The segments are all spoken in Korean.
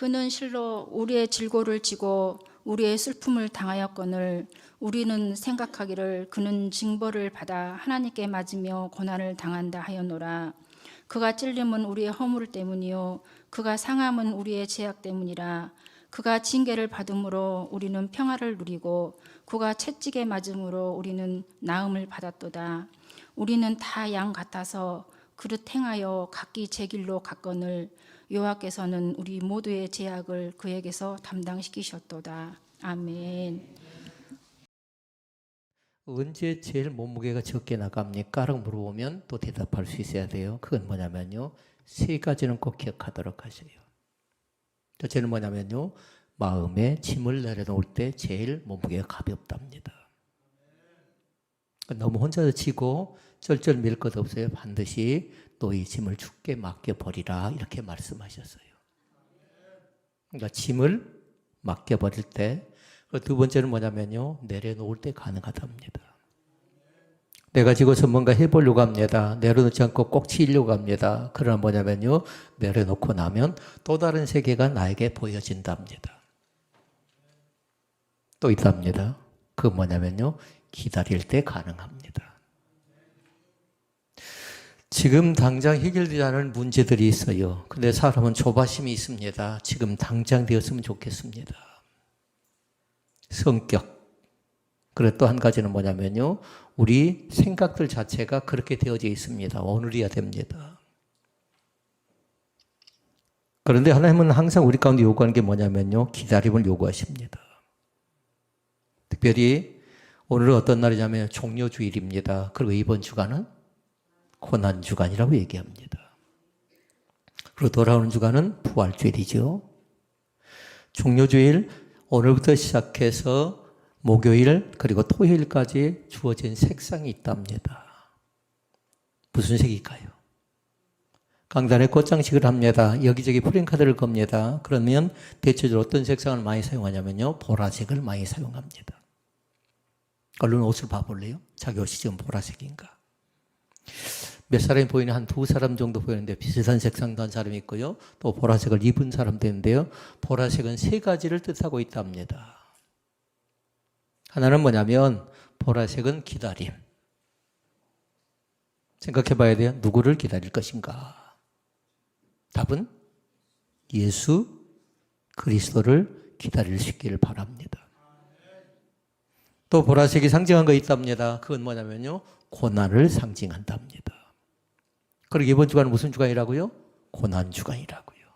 그는 실로 우리의 질고를 지고 우리의 슬픔을 당하였거늘 우리는 생각하기를 그는 징벌을 받아 하나님께 맞으며 고난을 당한다 하였노라. 그가 찔림은 우리의 허물 때문이요 그가 상함은 우리의 죄악 때문이라. 그가 징계를 받음으로 우리는 평화를 누리고 그가 채찍에 맞음으로 우리는 나음을 받았도다. 우리는 다 양 같아서 그릇 행하여 각기 제 길로 갔거늘 여호와께서는 우리 모두의 죄악을 그에게서 담당시키셨도다. 아멘. 언제 제일 몸무게가 적게 나갑니까? 라고 물어보면 또 대답할 수 있어야 돼요. 그건 뭐냐면요, 세 가지는 꼭 기억하도록 하세요. 첫째는 뭐냐면요, 마음에 짐을 내려놓을 때 제일 몸무게가 가볍답니다. 너무 혼자서 지고 쩔쩔 밀 것 없어요. 반드시 너희 짐을 주께 맡겨버리라, 이렇게 말씀하셨어요. 그러니까 짐을 맡겨버릴 때, 두 번째는 뭐냐면요, 내려놓을 때 가능하답니다. 내가 지고서 뭔가 해보려고 합니다. 내려놓지 않고 꼭 치려고 합니다. 그러나 뭐냐면요, 내려놓고 나면 또 다른 세계가 나에게 보여진답니다. 또 있답니다. 그 뭐냐면요, 기다릴 때 가능합니다. 지금 당장 해결되지 않은 문제들이 있어요. 근데 사람은 조바심이 있습니다. 지금 당장 되었으면 좋겠습니다. 성격. 그리고 또 한 가지는 뭐냐면요, 우리 생각들 자체가 그렇게 되어져 있습니다. 오늘이야 됩니다. 그런데 하나님은 항상 우리 가운데 요구하는 게 뭐냐면요, 기다림을 요구하십니다. 특별히 오늘은 어떤 날이냐면 종료주일입니다. 그리고 이번 주간은 고난주간이라고 얘기합니다. 그리고 돌아오는 주간은 부활주일이죠. 종료주일, 오늘부터 시작해서 목요일 그리고 토요일까지 주어진 색상이 있답니다. 무슨 색일까요? 강단에 꽃장식을 합니다. 여기저기 프랭카드를 겁니다. 그러면 대체적으로 어떤 색상을 많이 사용하냐면요, 보라색을 많이 사용합니다. 얼른 옷을 봐볼래요? 자기 옷이 지금 보라색인가? 몇 사람이 보이는 한 두 사람 정도 보이는데 비슷한 색상도 한 사람이 있고요. 또 보라색을 입은 사람도 있는데요. 보라색은 세 가지를 뜻하고 있답니다. 하나는 뭐냐면 보라색은 기다림. 생각해 봐야 돼요. 누구를 기다릴 것인가? 답은 예수 그리스도를 기다릴 수 있기를 바랍니다. 또 보라색이 상징한 거 있답니다. 그건 뭐냐면요, 고난을 상징한답니다. 그리고 이번 주간은 무슨 주간이라고요? 고난주간이라고요.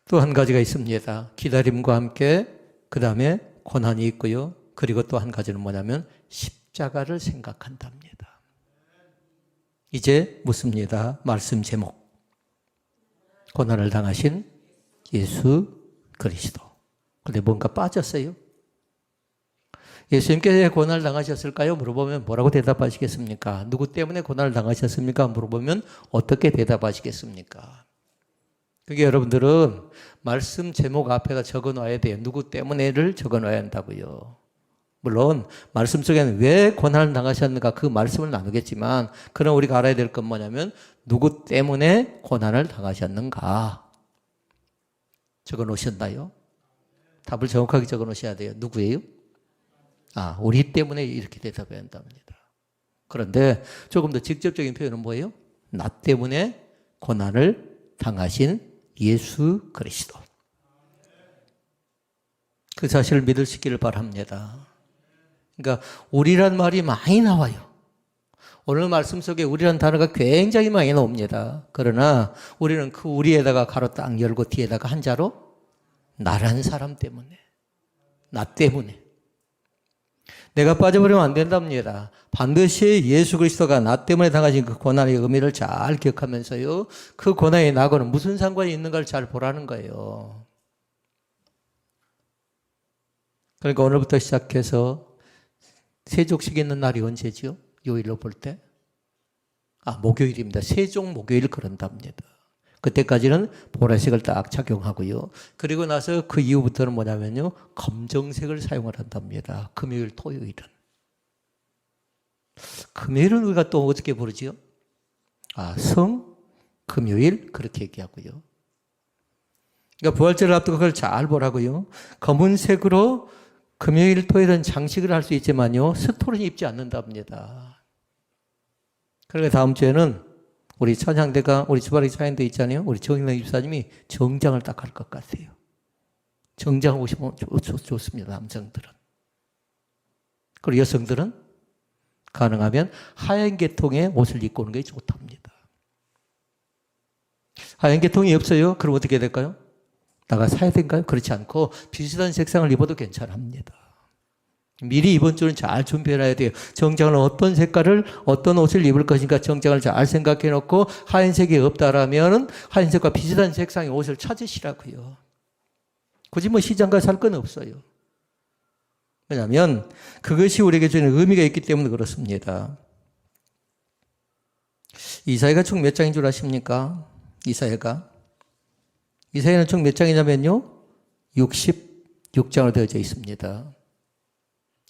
또 한 가지가 있습니다. 기다림과 함께 그 다음에 고난이 있고요. 그리고 또 한 가지는 뭐냐면 십자가를 생각한답니다. 이제 묻습니다. 말씀 제목. 고난을 당하신 예수 그리스도. 근데 뭔가 빠졌어요? 예수님께서 고난을 당하셨을까요? 물어보면 뭐라고 대답하시겠습니까? 누구 때문에 고난을 당하셨습니까? 물어보면 어떻게 대답하시겠습니까? 그게 여러분들은 말씀 제목 앞에다 적어놔야 돼요. 누구 때문에를 적어놔야 한다고요. 물론 말씀 속에는 왜 고난을 당하셨는가 그 말씀을 나누겠지만, 그럼 우리가 알아야 될 건 뭐냐면 누구 때문에 고난을 당하셨는가 적어놓으셨나요? 답을 정확하게 적어놓으셔야 돼요. 누구예요? 우리 때문에 이렇게 대답해야 한답니다. 그런데 조금 더 직접적인 표현은 뭐예요? 나 때문에 고난을 당하신 예수 그리스도. 그 사실을 믿을 수 있기를 바랍니다. 그러니까 우리란 말이 많이 나와요. 오늘 말씀 속에 우리란 단어가 굉장히 많이 나옵니다. 그러나 우리는 그 우리에다가 가로 딱 열고 뒤에다가 한자로 나란 사람 때문에, 나 때문에. 내가 빠져버리면 안 된답니다. 반드시 예수 그리스도가 나 때문에 당하신 그 고난의 의미를 잘 기억하면서요, 그 고난이 나하고는 무슨 상관이 있는가를 잘 보라는 거예요. 그러니까 오늘부터 시작해서 세족식 있는 날이 언제죠? 요일로 볼 때? 목요일입니다. 세종 목요일 그런답니다. 그때까지는 보라색을 딱 착용하고요. 그리고 나서 그 이후부터는 뭐냐면요, 검정색을 사용을 한답니다. 금요일, 토요일은. 금요일은 우리가 또 어떻게 부르지요? 성, 금요일 그렇게 얘기하고요. 그러니까 부활절을 앞두고 그걸 잘 보라고요. 검은색으로 금요일, 토요일은 장식을 할 수 있지만요, 스토리는 입지 않는답니다. 그러니까 다음 주에는 우리 찬양대가, 우리 주바리 찬양대 있잖아요. 우리 정인영 집사님이 정장을 딱 할 것 같아요. 정장 오시면 좋습니다, 남성들은. 그리고 여성들은 가능하면 하얀 계통의 옷을 입고 오는 게 좋답니다. 하얀 계통이 없어요? 그럼 어떻게 될까요? 나가 사야 될까요? 그렇지 않고 비슷한 색상을 입어도 괜찮합니다. 미리 이번 주는 잘 준비해놔야 돼요. 정장은 어떤 색깔을, 어떤 옷을 입을 것인가 정장을 잘 생각해 놓고 하얀색이 없다라면 하얀색과 비슷한 색상의 옷을 찾으시라고요. 굳이 뭐 시장 가서 살 건 없어요. 왜냐하면 그것이 우리에게 주는 의미가 있기 때문에 그렇습니다. 이사야가 총 몇 장인 줄 아십니까? 이사야는 총 몇 장이냐면요, 66장으로 되어져 있습니다.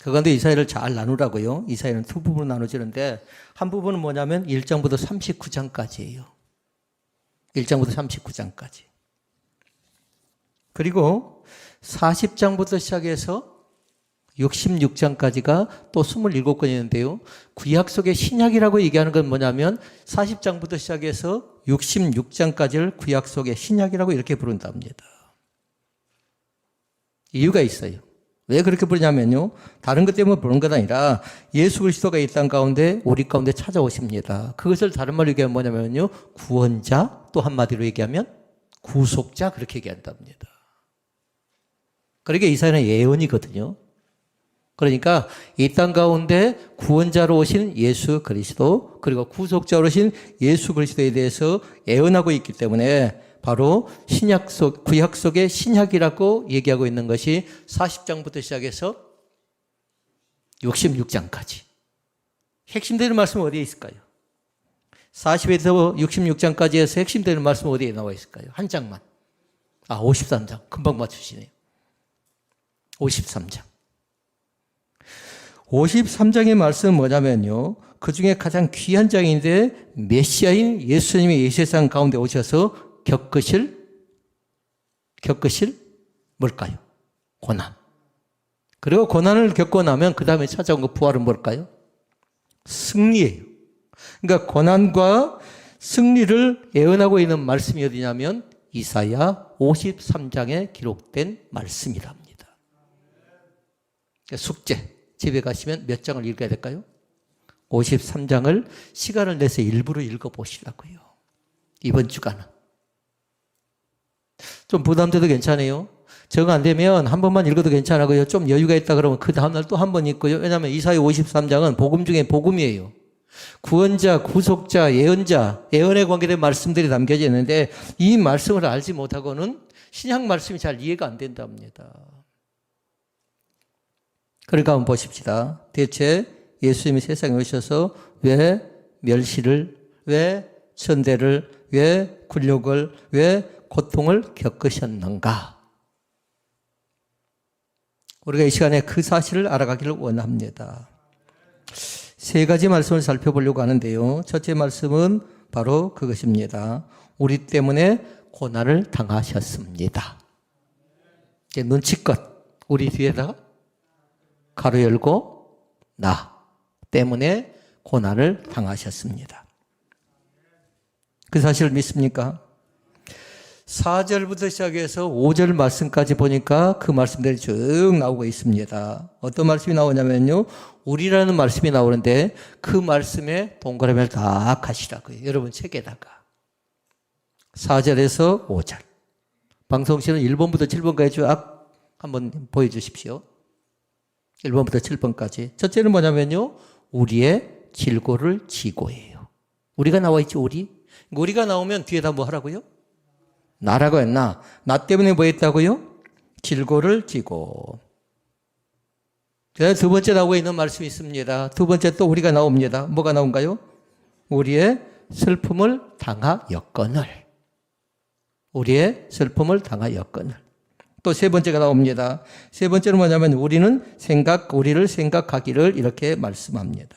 그런데 이사야를 잘 나누라고요. 이사야는 두 부분으로 나눠지는데 한 부분은 뭐냐면 1장부터 39장까지예요. 1장부터 39장까지. 그리고 40장부터 시작해서 66장까지가 또 27권이 있는데요. 구약 속의 신약이라고 얘기하는 건 뭐냐면 40장부터 시작해서 66장까지를 구약 속의 신약이라고 이렇게 부른답니다. 이유가 있어요. 왜 그렇게 부르냐면요, 다른 것 때문에 부르는 것 아니라 예수 그리스도가 이 땅 가운데 우리 가운데 찾아오십니다. 그것을 다른 말로 얘기하면 뭐냐면요, 구원자, 또 한마디로 얘기하면 구속자, 그렇게 얘기한답니다. 그러니까 이사야는 예언이거든요. 그러니까 이 땅 가운데 구원자로 오신 예수 그리스도, 그리고 구속자로 오신 예수 그리스도에 대해서 예언하고 있기 때문에 바로 구약 속의 신약이라고 얘기하고 있는 것이 40장부터 시작해서 66장까지. 핵심되는 말씀은 어디에 있을까요? 40에서 66장까지 해서 핵심되는 말씀은 어디에 나와 있을까요? 한 장만. 53장. 금방 맞추시네요. 53장. 53장의 말씀은 뭐냐면요, 그 중에 가장 귀한 장인데 메시아인 예수님이 이 세상 가운데 오셔서 겪으실 뭘까요? 고난. 그리고 고난을 겪고 나면 그 다음에 찾아온 그 부활은 뭘까요? 승리예요. 그러니까 고난과 승리를 예언하고 있는 말씀이 어디냐면 이사야 53장에 기록된 말씀이랍니다. 숙제, 집에 가시면 몇 장을 읽어야 될까요? 53장을 시간을 내서 일부러 읽어보시라고요. 이번 주간은. 좀 부담돼도 괜찮아요. 정 안 되면 한 번만 읽어도 괜찮고요. 좀 여유가 있다 그러면 그 다음날 또 한 번 읽고요. 왜냐하면 이사야 53장은 복음 중에 복음이에요. 구원자, 구속자, 예언자, 예언에 관계된 말씀들이 담겨져 있는데 이 말씀을 알지 못하고는 신약 말씀이 잘 이해가 안 된답니다. 그러니까 한번 보십시다. 대체 예수님이 세상에 오셔서 왜 멸시를, 왜 천대를, 왜 굴욕을, 왜 고통을 겪으셨는가? 우리가 이 시간에 그 사실을 알아가기를 원합니다. 세 가지 말씀을 살펴보려고 하는데요. 첫째 말씀은 바로 그것입니다. 우리 때문에 고난을 당하셨습니다. 눈치껏 우리 뒤에다가 가로 열고 나 때문에 고난을 당하셨습니다. 그 사실을 믿습니까? 4절부터 시작해서 5절 말씀까지 보니까 그 말씀들이 쭉 나오고 있습니다. 어떤 말씀이 나오냐면요, 우리라는 말씀이 나오는데 그 말씀에 동그라미를 딱 하시라고요. 여러분 책에다가 4절에서 5절 방송실은 1번부터 7번까지 쭉 한번 보여주십시오. 1번부터 7번까지. 첫째는 뭐냐면요, 우리의 질고를 지고예요. 우리가 나와 있지, 우리가 나오면 뒤에다 뭐 하라고요? 나라고 했나? 나 때문에 뭐 했다고요? 질고를 지고. 두 번째 나오고 있는 말씀이 있습니다. 두 번째 또 우리가 나옵니다. 뭐가 나온가요? 우리의 슬픔을 당하였거늘. 우리의 슬픔을 당하였거늘. 또 세 번째가 나옵니다. 세 번째는 뭐냐면 우리를 생각하기를 이렇게 말씀합니다.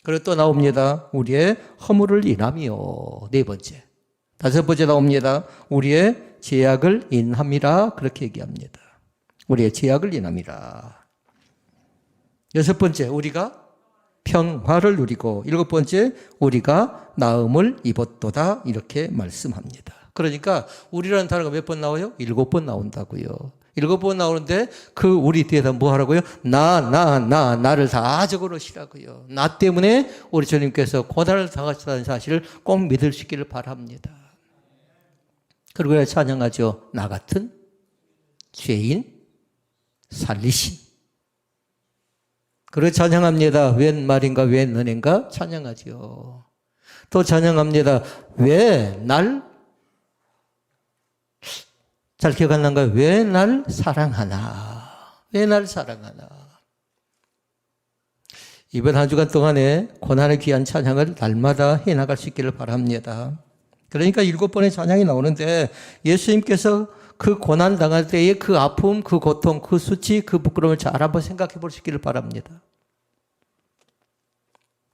그리고 또 나옵니다. 우리의 허물을 인하며. 네 번째. 다섯 번째 나옵니다. 우리의 죄악을 인함이라 그렇게 얘기합니다. 우리의 죄악을 인함이라. 여섯 번째, 우리가 평화를 누리고, 일곱 번째, 우리가 나음을 입었도다 이렇게 말씀합니다. 그러니까 우리라는 단어가 몇 번 나와요? 7번 나온다고요. 7번 나오는데 그 우리 뒤에다 뭐 하라고요? 나를 다 적어놓으시라고요. 나 때문에 우리 주님께서 고난을 당하셨다는 사실을 꼭 믿을 수 있기를 바랍니다. 그리고 찬양하죠. 나 같은 죄인 살리신. 그리고 찬양합니다. 웬 말인가 웬 은혜인가 찬양하죠. 또 찬양합니다. 왜 날 잘 기억 안 난가요? 왜 날 사랑하나? 왜 날 사랑하나? 이번 한 주간 동안에 고난의 귀한 찬양을 날마다 해나갈 수 있기를 바랍니다. 그러니까 7번의 찬양이 나오는데 예수님께서 그 고난 당할 때의 그 아픔, 그 고통, 그 수치, 그 부끄러움을 잘 한번 생각해 볼 수 있기를 바랍니다.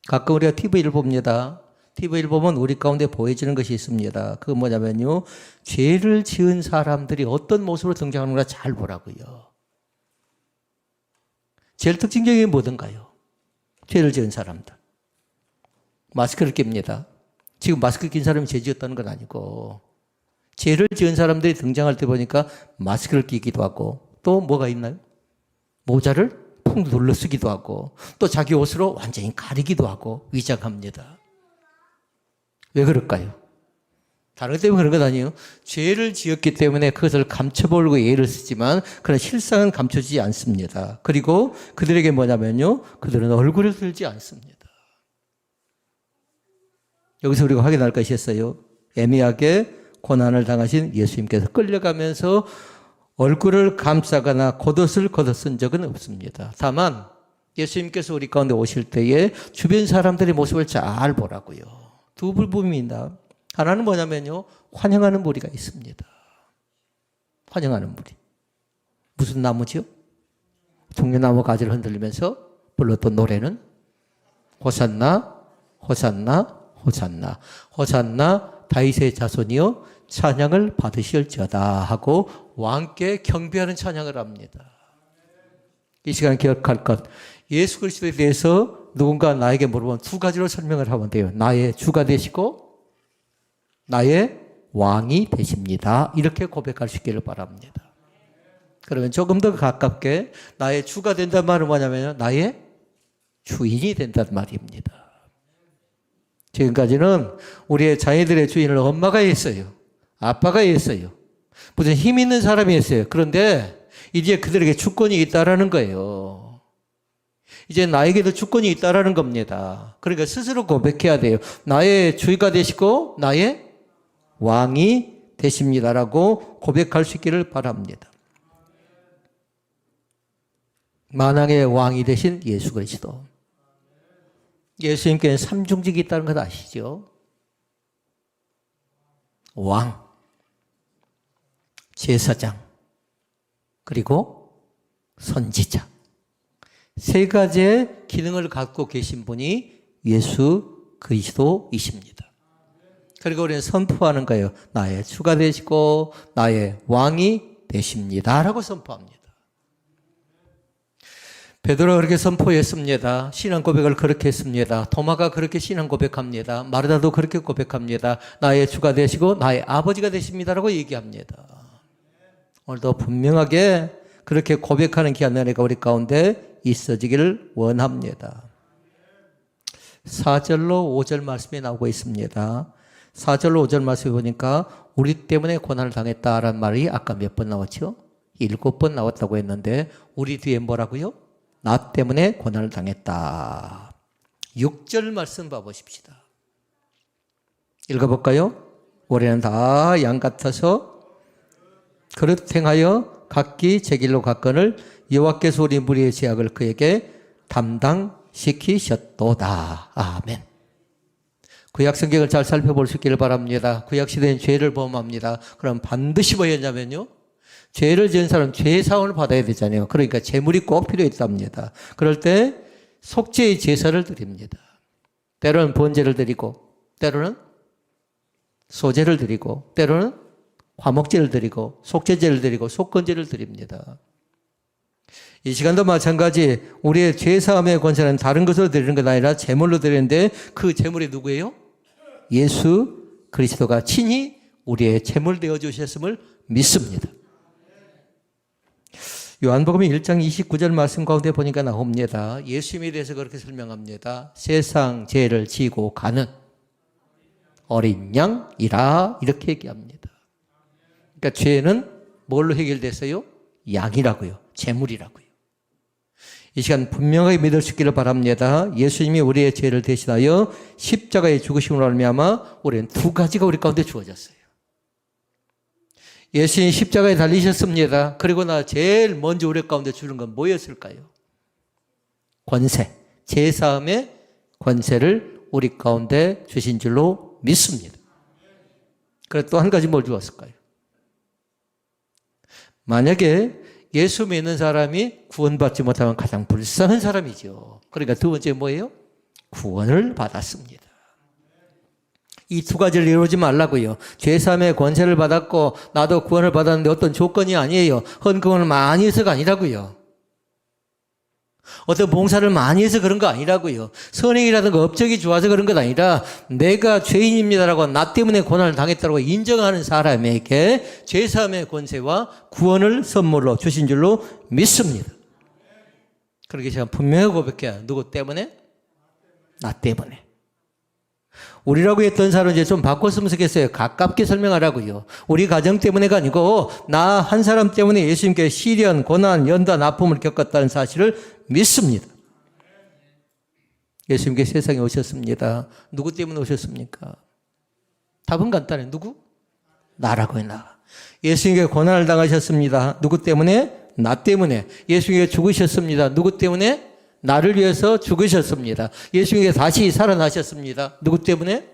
가끔 우리가 TV를 봅니다. TV를 보면 우리 가운데 보여지는 것이 있습니다. 그거 뭐냐면요. 죄를 지은 사람들이 어떤 모습으로 등장하는가 잘 보라고요. 제일 특징적인 게 뭐든가요? 죄를 지은 사람들. 마스크를 낍니다. 지금 마스크 낀 사람이 죄 지었다는 건 아니고 죄를 지은 사람들이 등장할 때 보니까 마스크를 끼기도 하고 또 뭐가 있나요? 모자를 푹 눌러 쓰기도 하고 또 자기 옷으로 완전히 가리기도 하고 위장합니다. 왜 그럴까요? 다른 것 때문에 그런 것 아니에요. 죄를 지었기 때문에 그것을 감춰보려고 예를 쓰지만 그런 실상은 감춰지지 않습니다. 그리고 그들에게 뭐냐면요. 그들은 얼굴을 들지 않습니다. 여기서 우리가 확인할 것이 있어요. 애매하게 고난을 당하신 예수님께서 끌려가면서 얼굴을 감싸거나 겉옷을 걷어쓴 적은 없습니다. 다만 예수님께서 우리 가운데 오실 때에 주변 사람들의 모습을 잘 보라고요. 두 부분입니다. 하나는 뭐냐면요. 환영하는 무리가 있습니다. 환영하는 무리. 무슨 나무죠? 종려나무 가지를 흔들리면서 불렀던 노래는 호산나 호산나 호산나 호산나 다윗의 자손이여 찬양을 받으실지어다 하고 왕께 경배하는 찬양을 합니다. 이 시간 기억할 것. 예수 그리스도에 대해서 누군가 나에게 물어보면 두 가지로 설명을 하면 돼요. 나의 주가 되시고 나의 왕이 되십니다. 이렇게 고백할 수 있기를 바랍니다. 그러면 조금 더 가깝게 나의 주가 된다는 말은 뭐냐면 나의 주인이 된다는 말입니다. 지금까지는 우리의 자녀들의 주인을 엄마가 했어요. 아빠가 했어요. 무슨 힘 있는 사람이 했어요. 그런데 이제 그들에게 주권이 있다라는 거예요. 이제 나에게도 주권이 있다라는 겁니다. 그러니까 스스로 고백해야 돼요. 나의 주가 되시고 나의 왕이 되십니다라고 고백할 수 있기를 바랍니다. 만왕의 왕이 되신 예수 그리스도. 예수님께는 삼중직이 있다는 것 아시죠? 왕, 제사장, 그리고 선지자. 세 가지의 기능을 갖고 계신 분이 예수 그리스도이십니다. 그리고 우리는 선포하는 거예요. 나의 주가 되시고 나의 왕이 되십니다. 라고 선포합니다. 베드로가 그렇게 선포했습니다. 신앙 고백을 그렇게 했습니다. 도마가 그렇게 신앙 고백합니다. 마르다도 그렇게 고백합니다. 나의 주가 되시고 나의 아버지가 되십니다라고 얘기합니다. 오늘도 분명하게 그렇게 고백하는 귀한 은혜가 우리 가운데 있어지기를 원합니다. 4절로 5절 말씀이 나오고 있습니다. 4절로 5절 말씀에 보니까 우리 때문에 고난을 당했다라는 말이 아까 몇 번 나왔죠? 7번 나왔다고 했는데 우리 뒤에 뭐라고요? 나 때문에 고난을 당했다. 6절 말씀 봐보십시다. 읽어볼까요? 올해는 다 양 같아서 그릇 행하여 각기 제 길로 갔거늘 여호와께서 우리 무리의 죄악을 그에게 담당시키셨도다. 아멘. 구약 성경을 잘 살펴볼 수 있기를 바랍니다. 구약 시대엔 죄를 범합니다. 그럼 반드시 뭐였냐면요. 죄를 지은 사람은 죄 사함을 받아야 되잖아요. 그러니까 제물이 꼭 필요했답니다. 그럴 때 속죄의 제사를 드립니다. 때로는 번제를 드리고 때로는 소제를 드리고 때로는 화목제를 드리고 속죄제를 드리고 속건제를 드립니다. 이 시간도 마찬가지 우리의 죄사함의 권세는 다른 것으로 드리는 것 아니라 제물로 드리는데 그 제물이 누구예요? 예수 그리스도가 친히 우리의 제물 되어 주셨음을 믿습니다. 요한복음 1장 29절 말씀 가운데 보니까 나옵니다. 예수님에 대해서 그렇게 설명합니다. 세상 죄를 지고 가는 어린 양이라 이렇게 얘기합니다. 그러니까 죄는 뭘로 해결됐어요? 양이라고요. 제물이라고요. 이 시간 분명하게 믿을 수 있기를 바랍니다. 예수님이 우리의 죄를 대신하여 십자가에 죽으심으로 말미암아 우리는 두 가지가 우리 가운데 주어졌어요. 예수님이 십자가에 달리셨습니다. 그리고 나 제일 먼저 우리 가운데 주는 건 뭐였을까요? 권세, 제사함의 권세를 우리 가운데 주신 줄로 믿습니다. 그래서 또 한 가지 뭘 주었을까요? 만약에 예수 믿는 사람이 구원받지 못하면 가장 불쌍한 사람이죠. 그러니까 두 번째 뭐예요? 구원을 받았습니다. 이 두 가지를 이루지 말라고요. 죄사함의 권세를 받았고 나도 구원을 받았는데 어떤 조건이 아니에요. 헌금을 많이 해서가 아니라고요. 어떤 봉사를 많이 해서 그런 거 아니라고요. 선행이라든가 업적이 좋아서 그런 것 아니라 내가 죄인입니다라고 나 때문에 고난을 당했다고 인정하는 사람에게 죄사함의 권세와 구원을 선물로 주신 줄로 믿습니다. 그렇게 제가 분명히 고백해요. 누구 때문에? 나 때문에. 우리라고 했던 사람은 이제 좀 바꿨으면 좋겠어요. 가깝게 설명하라고요. 우리 가정 때문에가 아니고 나 한 사람 때문에 예수님께 시련, 고난, 연단, 아픔을 겪었다는 사실을 믿습니다. 예수님께 세상에 오셨습니다. 누구 때문에 오셨습니까? 답은 간단해요. 누구? 나라고요. 나. 예수님께 고난을 당하셨습니다. 누구 때문에? 나 때문에. 예수님께 죽으셨습니다. 누구 때문에? 나를 위해서 죽으셨습니다. 예수님께 다시 살아나셨습니다. 누구 때문에?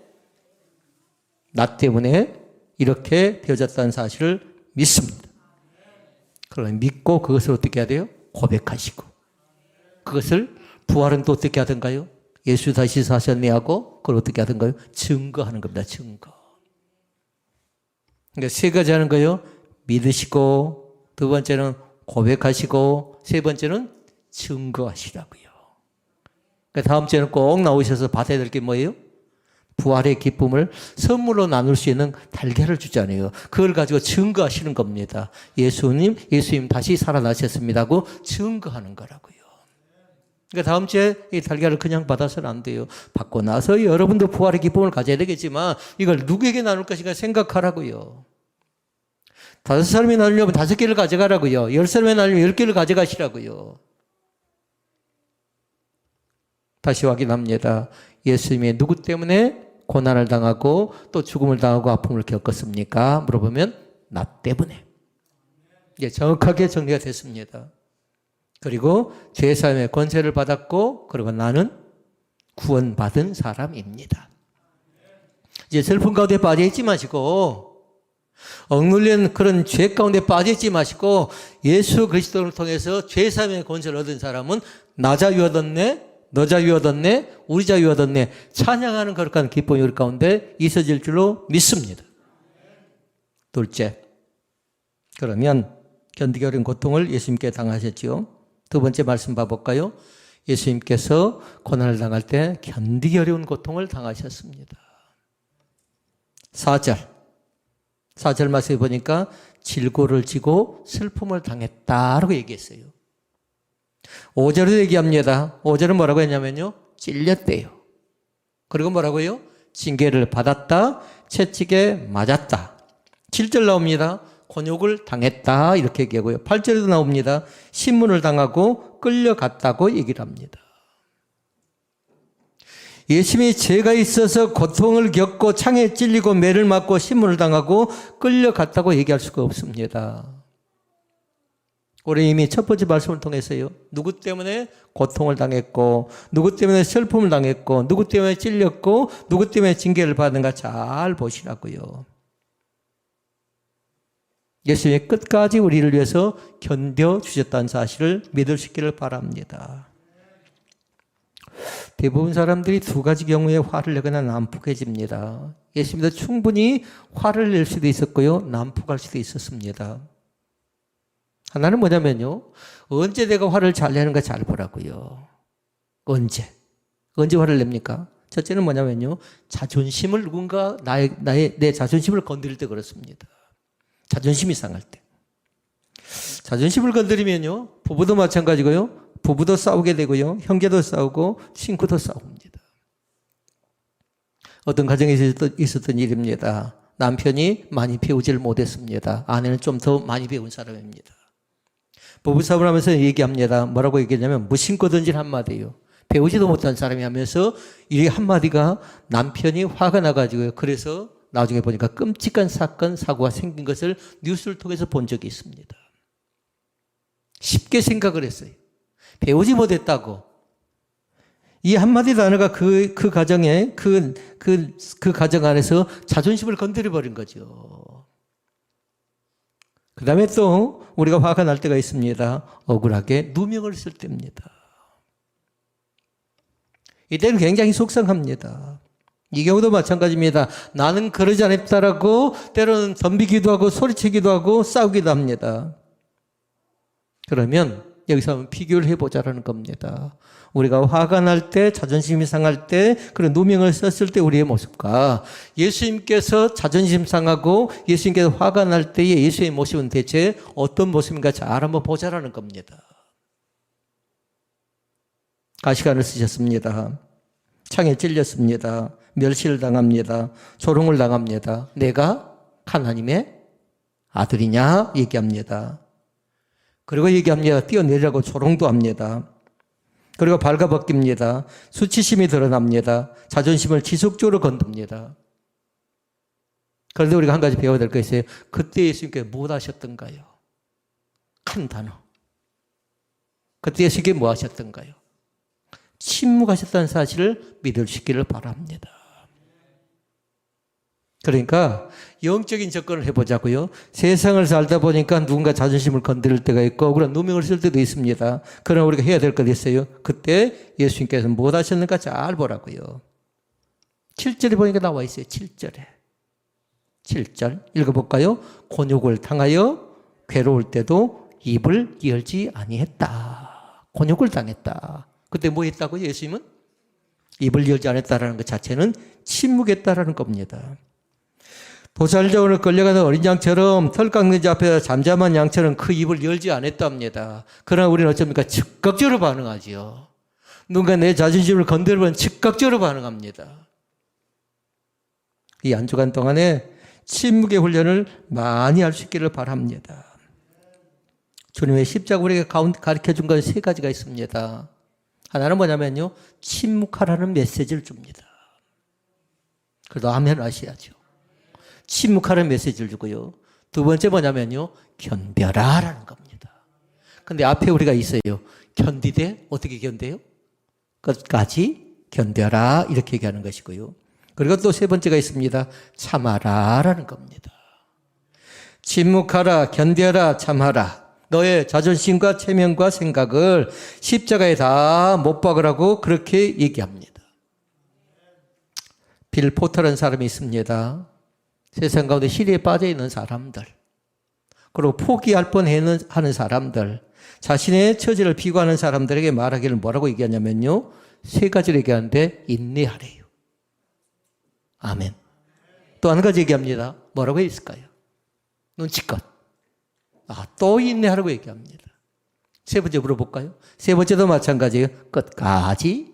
나 때문에 이렇게 되어졌다는 사실을 믿습니다. 그러면 믿고 그것을 어떻게 해야 돼요? 고백하시고. 그것을 부활은 또 어떻게 하던가요? 예수 다시 사셨네 하고 그걸 어떻게 하던가요? 증거하는 겁니다. 증거. 그러니까 세 가지 하는 거예요. 믿으시고, 두 번째는 고백하시고, 세 번째는 증거하시라고요. 그러니까 다음 주에는 꼭 나오셔서 받아야 될 게 뭐예요? 부활의 기쁨을 선물로 나눌 수 있는 달걀을 주잖아요. 그걸 가지고 증거하시는 겁니다. 예수님 다시 살아나셨습니다 하고 증거하는 거라고요. 그러니까 다음 주에 이 달걀을 그냥 받아서는 안 돼요. 받고 나서 여러분도 부활의 기쁨을 가져야 되겠지만 이걸 누구에게 나눌 것인가 생각하라고요. 5사람이 나누려면 5개를 가져가라고요. 10사람이 나누려면 10개를 가져가시라고요. 다시 확인합니다. 예수님이 누구 때문에 고난을 당하고 또 죽음을 당하고 아픔을 겪었습니까? 물어보면 나 때문에. 이제 정확하게 정리가 됐습니다. 그리고 죄사함의 권세를 받았고 그리고 나는 구원받은 사람입니다. 이제 슬픔 가운데 빠져있지 마시고 억눌린 그런 죄 가운데 빠져있지 마시고 예수 그리스도를 통해서 죄사함의 권세를 얻은 사람은 나 자유 얻었네, 너 자유 얻었네, 우리 자유 얻었네 찬양하는 거룩한 기쁨이 우리 가운데 있어질 줄로 믿습니다. 둘째, 그러면 견디기 어려운 고통을 예수님께 당하셨지요. 두 번째 말씀 봐볼까요? 예수님께서 고난을 당할 때 견디기 어려운 고통을 당하셨습니다. 4절 말씀에 보니까 질고를 지고 슬픔을 당했다라고 얘기했어요. 5절에도 얘기합니다. 5절은 뭐라고 했냐면요. 찔렸대요. 그리고 뭐라고요? 징계를 받았다. 채찍에 맞았다. 7절 나옵니다. 곤욕을 당했다. 이렇게 얘기하고요. 8절에도 나옵니다. 신문을 당하고 끌려갔다고 얘기를 합니다. 예수님이 죄가 있어서 고통을 겪고 창에 찔리고 매를 맞고 신문을 당하고 끌려갔다고 얘기할 수가 없습니다. 우리 이미 첫 번째 말씀을 통해서요. 누구 때문에 고통을 당했고 누구 때문에 슬픔을 당했고 누구 때문에 찔렸고 누구 때문에 징계를 받는가 잘 보시라고요. 예수님이 끝까지 우리를 위해서 견뎌주셨다는 사실을 믿을 수 있기를 바랍니다. 대부분 사람들이 두 가지 경우에 화를 내거나 난폭해집니다. 예수님도 충분히 화를 낼 수도 있었고요. 난폭할 수도 있었습니다. 하나는 뭐냐면요. 언제 내가 화를 잘 내는가 잘 보라고요. 언제 화를 냅니까? 첫째는 뭐냐면요. 자존심을 누군가 내 자존심을 건드릴 때 그렇습니다. 자존심이 상할 때. 자존심을 건드리면요. 부부도 마찬가지고요. 부부도 싸우게 되고요. 형제도 싸우고 친구도 싸웁니다. 어떤 가정에 있었던 일입니다. 남편이 많이 배우질 못했습니다. 아내는 좀 더 많이 배운 사람입니다. 부부싸움을 하면서 얘기합니다. 뭐라고 얘기했냐면 무심코 던진 한마디예요. 배우지도 못한 사람이 하면서 이 한마디가 남편이 화가 나가지고요. 그래서 나중에 보니까 끔찍한 사고가 생긴 것을 뉴스를 통해서 본 적이 있습니다. 쉽게 생각을 했어요. 배우지 못했다고. 이 한마디 단어가 그 가정에, 그 가정 안에서 자존심을 건드려 버린 거죠. 그 다음에 또 우리가 화가 날 때가 있습니다. 억울하게 누명을 쓸 때입니다. 이때는 굉장히 속상합니다. 이 경우도 마찬가지입니다. 나는 그러지 않았다라고 때로는 덤비기도 하고 소리치기도 하고 싸우기도 합니다. 그러면 여기서 한번 비교를 해보자라는 겁니다. 우리가 화가 날 때, 자존심이 상할 때, 그런 누명을 썼을 때 우리의 모습과 예수님께서 자존심 상하고 예수님께서 화가 날 때의 예수의 모습은 대체 어떤 모습인가 잘 한번 보자라는 겁니다. 가시관을 쓰셨습니다. 창에 찔렸습니다. 멸시를 당합니다. 조롱을 당합니다. 내가 하나님의 아들이냐 얘기합니다. 그리고 얘기합니다. 뛰어내리라고 조롱도 합니다. 그리고 발가벗깁니다. 수치심이 드러납니다. 자존심을 지속적으로 건듭니다. 그런데 우리가 한 가지 배워야 될 거 있어요. 그때 예수님께서 뭐 하셨던가요? 한 단어. 그때 예수님께서 뭐 하셨던가요? 침묵하셨다는 사실을 믿으시기를 바랍니다. 그러니까 영적인 접근을 해보자고요. 세상을 살다 보니까 누군가 자존심을 건드릴 때가 있고 그런 누명을 쓸 때도 있습니다. 그러나 우리가 해야 될 것 있어요. 그때 예수님께서 뭐 하셨는가 잘 보라고요. 7절에 보니까 나와 있어요. 7절에. 7절 읽어볼까요? 곤욕을 당하여 괴로울 때도 입을 열지 아니했다. 곤욕을 당했다. 그때 뭐 했다고요? 예수님은? 입을 열지 않았다라는 것 자체는 침묵했다라는 겁니다. 도살장으로 끌려가는 어린 양처럼 털 깎는 자 앞에 잠잠한 양처럼 그 입을 열지 않았답니다. 그러나 우리는 어쩝니까? 즉각적으로 반응하지요. 누군가 내 자존심을 건드리면 즉각적으로 반응합니다. 이 한 주간 동안에 침묵의 훈련을 많이 할 수 있기를 바랍니다. 주님의 십자가 우리에게 가르쳐 준 건 세 가지가 있습니다. 하나는 뭐냐면요. 침묵하라는 메시지를 줍니다. 그래도 아멘 하셔야죠. 침묵하라는 메시지를 주고요. 두 번째 뭐냐면요. 견뎌라라는 겁니다. 근데 앞에 우리가 있어요. 견디되 어떻게 견뎌요? 끝까지 견뎌라 이렇게 얘기하는 것이고요. 그리고 또 세 번째가 있습니다. 참아라라는 겁니다. 침묵하라, 견뎌라, 참아라. 너의 자존심과 체면과 생각을 십자가에 다 못 박으라고 그렇게 얘기합니다. 빌 포터라는 사람이 있습니다. 세상 가운데 시리에 빠져 있는 사람들, 그리고 포기할 뻔하는 사람들, 자신의 처지를 비교하는 사람들에게 말하기를 뭐라고 얘기하냐면요. 세 가지를 얘기하는데 인내하래요. 아멘. 또 한 가지 얘기합니다. 뭐라고 했을까요? 눈치껏. 또 인내하라고 얘기합니다. 세 번째 물어볼까요? 세 번째도 마찬가지예요. 끝까지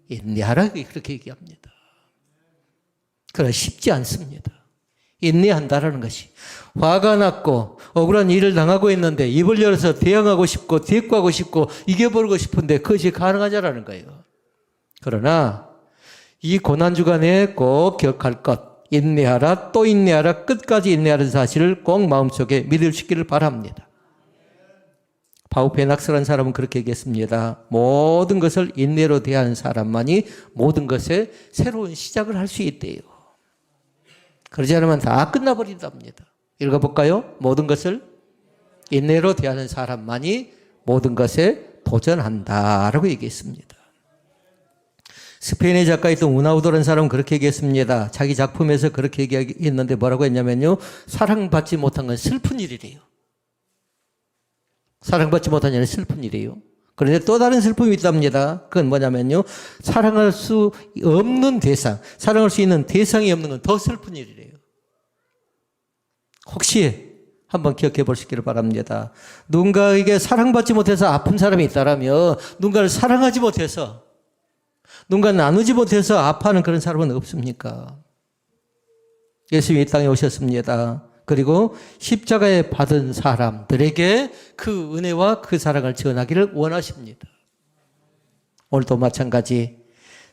인내하라 그렇게 얘기합니다. 그러나 쉽지 않습니다. 인내한다라는 것이 화가 났고 억울한 일을 당하고 있는데 입을 열어서 대응하고 싶고 대꾸하고 싶고 이겨버리고 싶은데 그것이 가능하냐라는 거예요. 그러나 이 고난주간에 꼭 기억할 것, 인내하라, 또 인내하라, 끝까지 인내하는 사실을 꼭 마음속에 믿으시기를 바랍니다. 바우페낙스라는 사람은 그렇게 얘기했습니다. 모든 것을 인내로 대하는 사람만이 모든 것에 새로운 시작을 할 수 있대요. 그러지 않으면 다 끝나버린답니다. 읽어볼까요? 모든 것을 인내로 대하는 사람만이 모든 것에 도전한다라고 얘기했습니다. 스페인의 작가였던 우나우도라는 사람은 그렇게 얘기했습니다. 자기 작품에서 그렇게 얘기했는데 뭐라고 했냐면요. 사랑받지 못한 건 슬픈 일이래요. 사랑받지 못한 일은 슬픈 일이에요. 그런데 또 다른 슬픔이 있답니다. 그건 뭐냐면요. 사랑할 수 없는 대상, 사랑할 수 있는 대상이 없는 건 더 슬픈 일이래요. 혹시 한번 기억해 보시기를 바랍니다. 누군가에게 사랑받지 못해서 아픈 사람이 있다라면 누군가를 사랑하지 못해서 누군가 나누지 못해서 아파하는 그런 사람은 없습니까? 예수님이 이 땅에 오셨습니다. 그리고 십자가에 받은 사람들에게 그 은혜와 그 사랑을 전하기를 원하십니다. 오늘도 마찬가지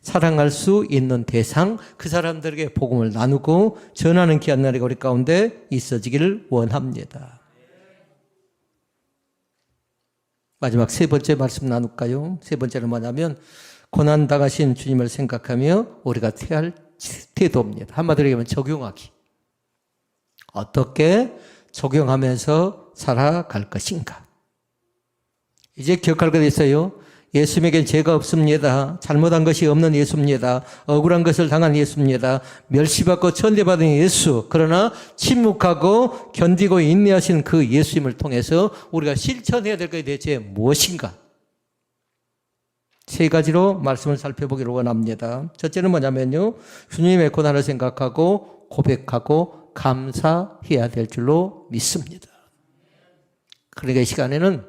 사랑할 수 있는 대상, 그 사람들에게 복음을 나누고 전하는 귀한 날이 우리 가운데 있어지기를 원합니다. 마지막 세 번째 말씀 나눌까요? 세 번째는 뭐냐면 고난당하신 주님을 생각하며 우리가 취할 태도입니다. 한마디로 얘기하면 적용하기. 어떻게 적용하면서 살아갈 것인가. 이제 기억할 것 있어요. 예수님에겐 죄가 없습니다. 잘못한 것이 없는 예수입니다. 억울한 것을 당한 예수입니다. 멸시받고 천대받은 예수. 그러나 침묵하고 견디고 인내하신 그 예수님을 통해서 우리가 실천해야 될 것이 대체 무엇인가. 세 가지로 말씀을 살펴보기를 원합니다. 첫째는 뭐냐면요. 주님의 고난을 생각하고 고백하고 감사해야 될 줄로 믿습니다. 그러니까 이 시간에는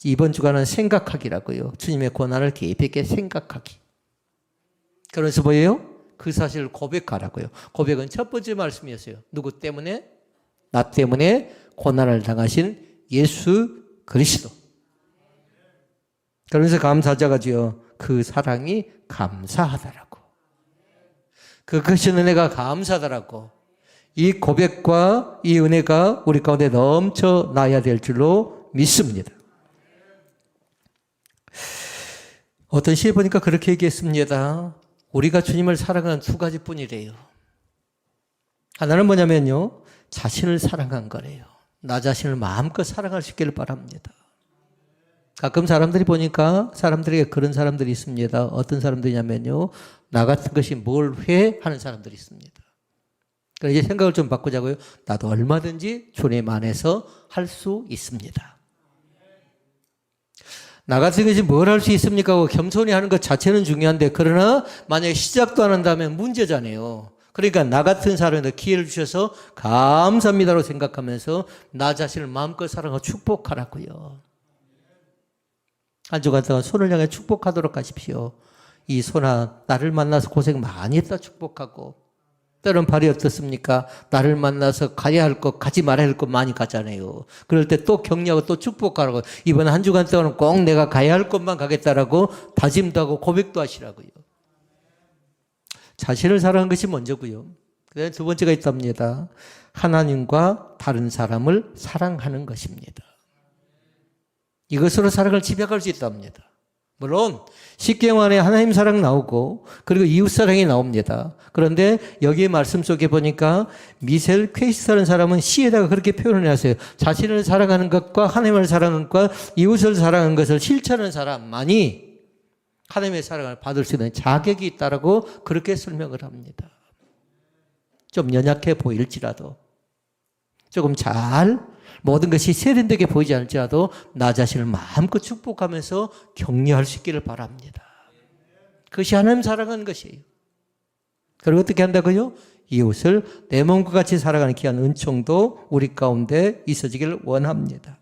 이번 주간은 생각하기라고요. 주님의 고난을 깊이 있게 생각하기. 그래서 뭐예요? 그 사실을 고백하라고요. 고백은 첫 번째 말씀이었어요. 누구 때문에? 나 때문에 고난을 당하신 예수 그리스도. 그러면서 감사자가지요. 그 사랑이 감사하다라고. 그 크신 은혜가 감사하다라고. 이 고백과 이 은혜가 우리 가운데 넘쳐나야 될 줄로 믿습니다. 어떤 시에 보니까 그렇게 얘기했습니다. 우리가 주님을 사랑하는 두 가지뿐이래요. 하나는 뭐냐면요. 자신을 사랑한 거래요. 나 자신을 마음껏 사랑할 수 있기를 바랍니다. 가끔 사람들이 보니까 사람들에게 그런 사람들이 있습니다. 어떤 사람들이냐면요. 나 같은 것이 뭘 해? 하는 사람들이 있습니다. 그래서 이제 생각을 좀 바꾸자고요. 나도 얼마든지 주님 안에서 할 수 있습니다. 나 같은 것이 뭘 할 수 있습니까 하고 겸손히 하는 것 자체는 중요한데 그러나 만약에 시작도 안 한다면 문제잖아요. 그러니까 나 같은 사람한테 기회를 주셔서 감사합니다라고 생각하면서 나 자신을 마음껏 사랑하고 축복하라고요. 한 주간 동안 손을 향해 축복하도록 하십시오. 이 손아 나를 만나서 고생 많이 했다 축복하고 때론 발이 어떻습니까? 나를 만나서 가야 할 것, 가지 말아야 할 것 많이 가잖아요. 그럴 때 또 격려하고 또 축복하라고. 이번 한 주간 동안은 꼭 내가 가야 할 것만 가겠다라고 다짐도 하고 고백도 하시라고요. 자신을 사랑하는 것이 먼저고요. 그다음에 두 번째가 있답니다. 하나님과 다른 사람을 사랑하는 것입니다. 이것으로 사랑을 집약할 수 있답니다. 물론 십계명 안에 하나님 사랑 나오고 그리고 이웃 사랑이 나옵니다. 그런데 여기에 말씀 속에 보니까 미셀 퀘이스라는 사람은 시에다가 그렇게 표현을 하세요. 자신을 사랑하는 것과 하나님을 사랑하는 것과 이웃을 사랑하는 것을 실천하는 사람만이 하나님의 사랑을 받을 수 있는 자격이 있다라고 그렇게 설명을 합니다. 좀 연약해 보일지라도 조금 잘 모든 것이 세련되게 보이지 않을지라도 나 자신을 마음껏 축복하면서 격려할 수 있기를 바랍니다. 그것이 하나님 사랑하는 것이에요. 그리고 어떻게 한다고요? 이웃을 내 몸과 같이 살아가는 귀한 은총도 우리 가운데 있어지기를 원합니다.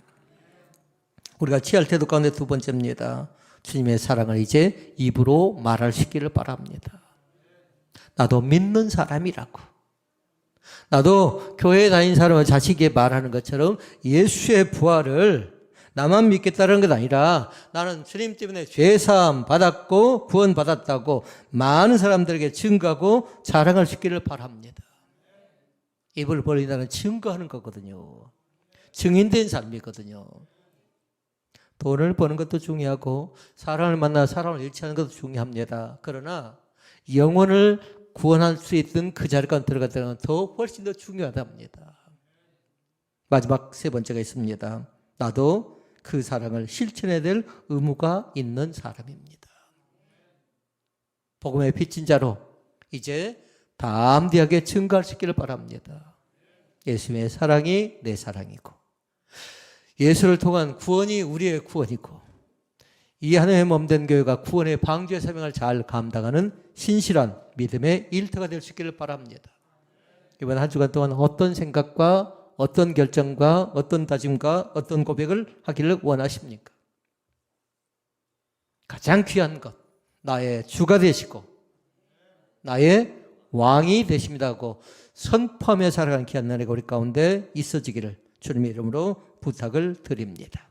우리가 취할 태도 가운데 두 번째입니다. 주님의 사랑을 이제 입으로 말할 수 있기를 바랍니다. 나도 믿는 사람이라고. 나도 교회에 다니는 사람은 자식에게 말하는 것처럼 예수의 부활을 나만 믿겠다는 것 아니라 나는 주님 때문에 죄사함 받았고 구원 받았다고 많은 사람들에게 증거하고 자랑할 수 있기를 바랍니다. 입을 벌린다는 증거하는 거거든요. 증인된 삶이거든요. 돈을 버는 것도 중요하고 사람을 만나 사람을 일치하는 것도 중요합니다. 그러나 영혼을 구원할 수 있던 그 자리까지 들어갔다는 건 더 훨씬 더 중요하답니다. 마지막 세 번째가 있습니다. 나도 그 사랑을 실천해야 될 의무가 있는 사람입니다. 복음의 빚진 자로 이제 담대하게 증거할 수 있기를 바랍니다. 예수님의 사랑이 내 사랑이고 예수를 통한 구원이 우리의 구원이고 이 하나님의 몸된 교회가 구원의 방주의 사명을 잘 감당하는 신실한 믿음의 일터가 될 수 있기를 바랍니다. 이번 한 주간 동안 어떤 생각과 어떤 결정과 어떤 다짐과 어떤 고백을 하기를 원하십니까? 가장 귀한 것, 나의 주가 되시고 나의 왕이 되십니다 하고 선포하며 살아가는 귀한 날이 우리 가운데 있어지기를 주님의 이름으로 부탁을 드립니다.